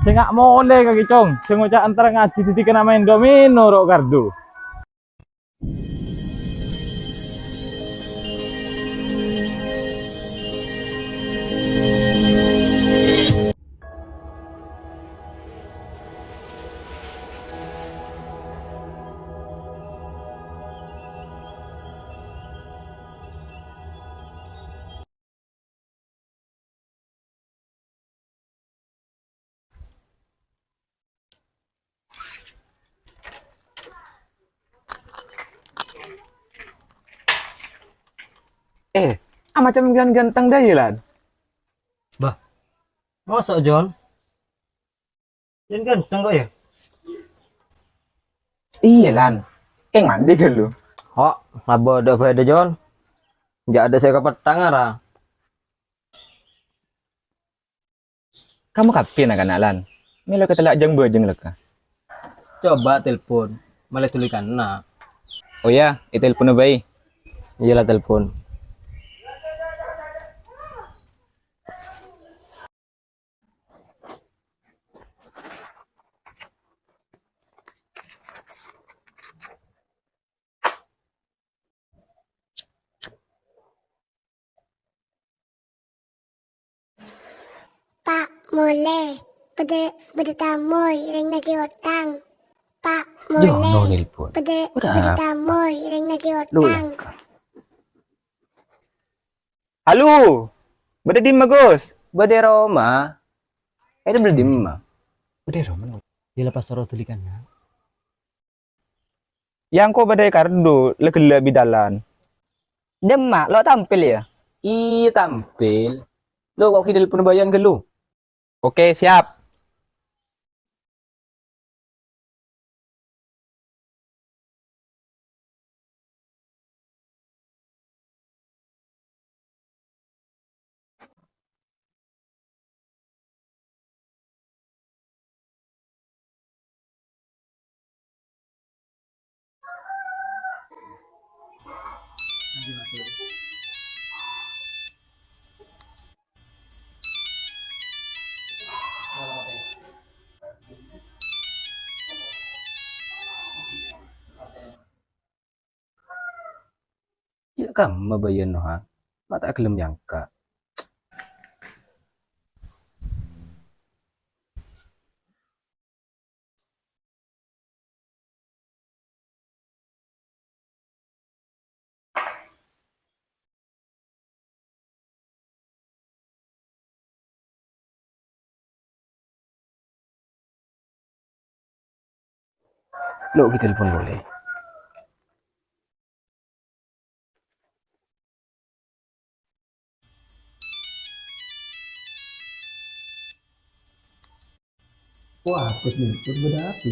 Sing gak mole kaki cong. Sing ngocak antara ngaji titik kena main domino rok kardu. Macam ganteng dah ya, Lan. Bah, masa John? Yang ganteng kok ya? Iya, Lan. Mandi ke lu? Kok, ngabo ada faedah John? Nggak ada saya petang arah. Kamu kapin akan Lan? Mila kata lak jeng bejeng leka. Coba telepon, malah tulikan nak. Oh ya, itu telepon bayi. Iyalah telepon. Pak Mole, bertamoy, ring lagi utang. Pak Yo, no Mole, telepon. bertamoy, ring lagi utang. Halo. Beda di Gus. Beda Roma. Itu beda di ma. Udah Roman. Dia lepas taruh tulikan nak. Yang kau beda kardu lekela bidalan. Demak, lo tampil ya? Iya tampil. Lo kok kita telepon bayan ke lu? Oke, siap. Ya kamu bayan no ha. Mata kelem jangka. Lo kita telepon boleh. Wah, aku beda api.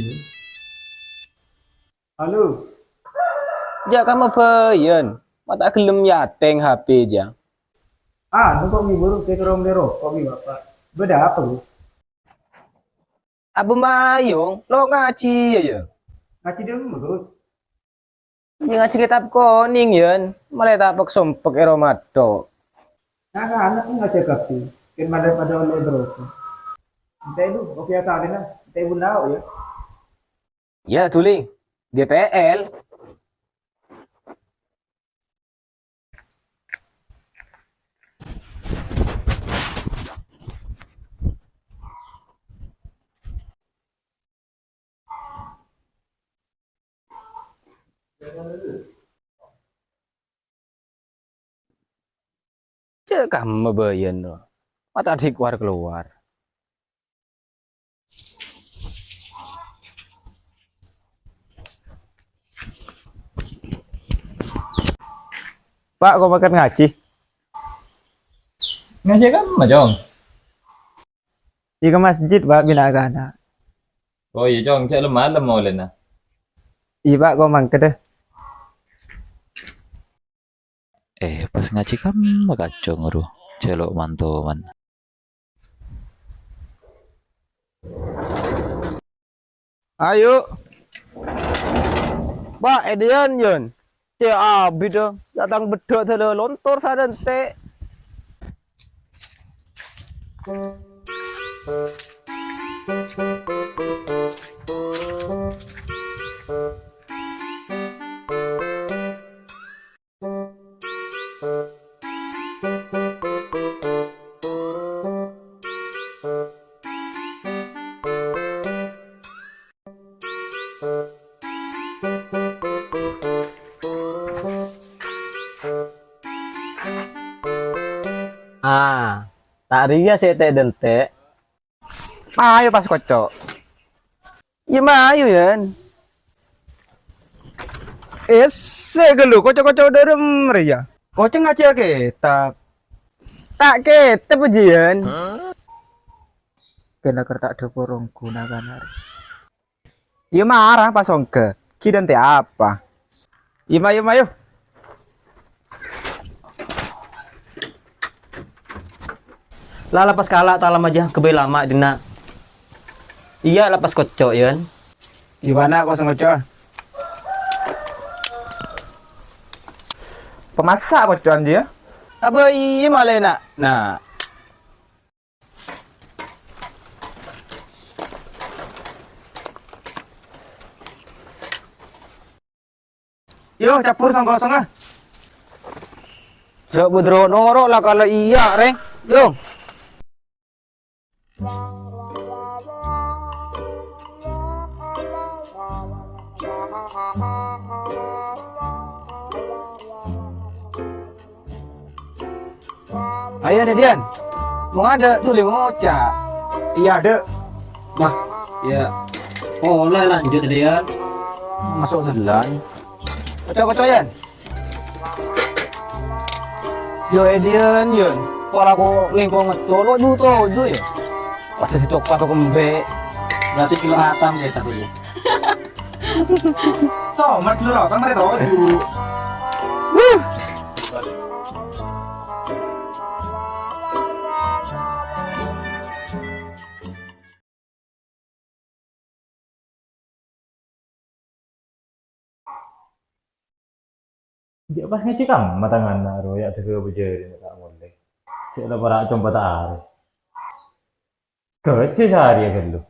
Halo. Ya kamu bayan. Mata kelem yateng HP dia. Kok mi baru ke rom dero. Kok mi bapak. Beda apa lu? Abu mayung, lo ngaji ya. Ngaji dulu terus. Ini ngaji kitab koning yen. Malah tapak sompek eromato. Nah, anak ini ngaji kapi. Kan pada oleh terus. Entah itu, oke ya kali nah. Entah ibu tahu ya. Ya tuling. DPL. Cek kamu bayan lo. Mata di keluar. Pak, kau makan ngaji? Ngaji kan macam. Di ke masjid, Pak, bila ada. Oh iya cong, cek lemah lemah oleh nah. Iya, Pak, kau mangke deh. Pas ngaji kan kacau ngaruh celok mantoman. Ayo. Pak, Edian yun. Cek abi dong. Datang bedok telo lontor sadan te. Tak ria saya teh dente. Ayo pas kocok. Ya mayu yan. Segelu kocok-kocok derem ria. Kocok ngaji kitab. Tak kitab ujian. Kena kertak do porong gunakan hari. Ya marah pas ongke. Ki dente apa? Ya mayu. Lah lepas kalak talam aja kebe lama dina. Iya lepas kocok ya. Gimana kau sengaja? Pemasak kocokan dia. Apa iya malah nak? Nah. Yo campur sang kosong ah. Sok bedro norok lah kalau iya reng. Yo. Ayo nih Dian. Mau ada tuh ngocak. Iya ada. Nah, ya. Oh, lah lanjut dia. Masuk delan. Kocok Yan. Yo Edian, Yun. Kalau aku lingkung ngetolo juto ya. Pasti si coklat atau kembe. Berarti kilo atam ya tadi. Somat lu kan mereka toju. Dia pas ngecikam matangan naro ya tege bejeri tak mulai. Cek la para compa tak are. Kece sehari ya kan lu.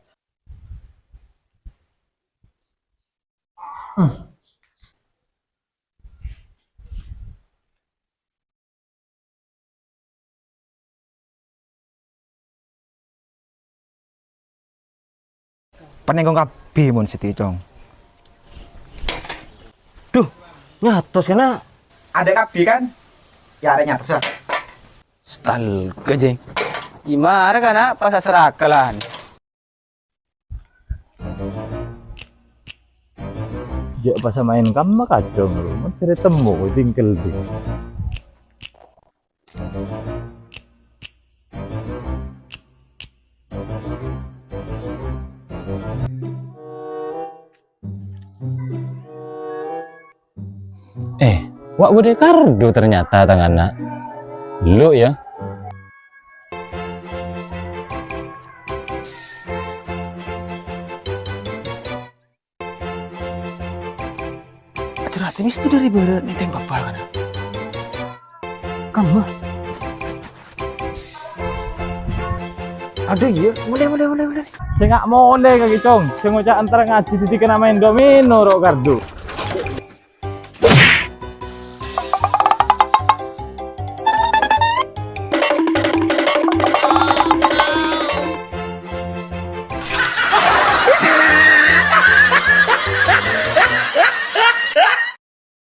Panengkong kapi mun siti cong. Duh, nyatos kena. Ada kapi kan? Ya ada nyata sah. Stal kejeng. Gimana kan pas serakalan. Dia pas main kam mah kacau lu. Mau temu tingkel di. Wak bude kardo ternyata tanganna. Lu ya. Ternyata itu dari berat nih tembak kan. Kamu. Aduh iya, mulai. Saya nggak mau oleh kaki cong. Saya ngocak antara ngaji titik kena main domino rok kardu.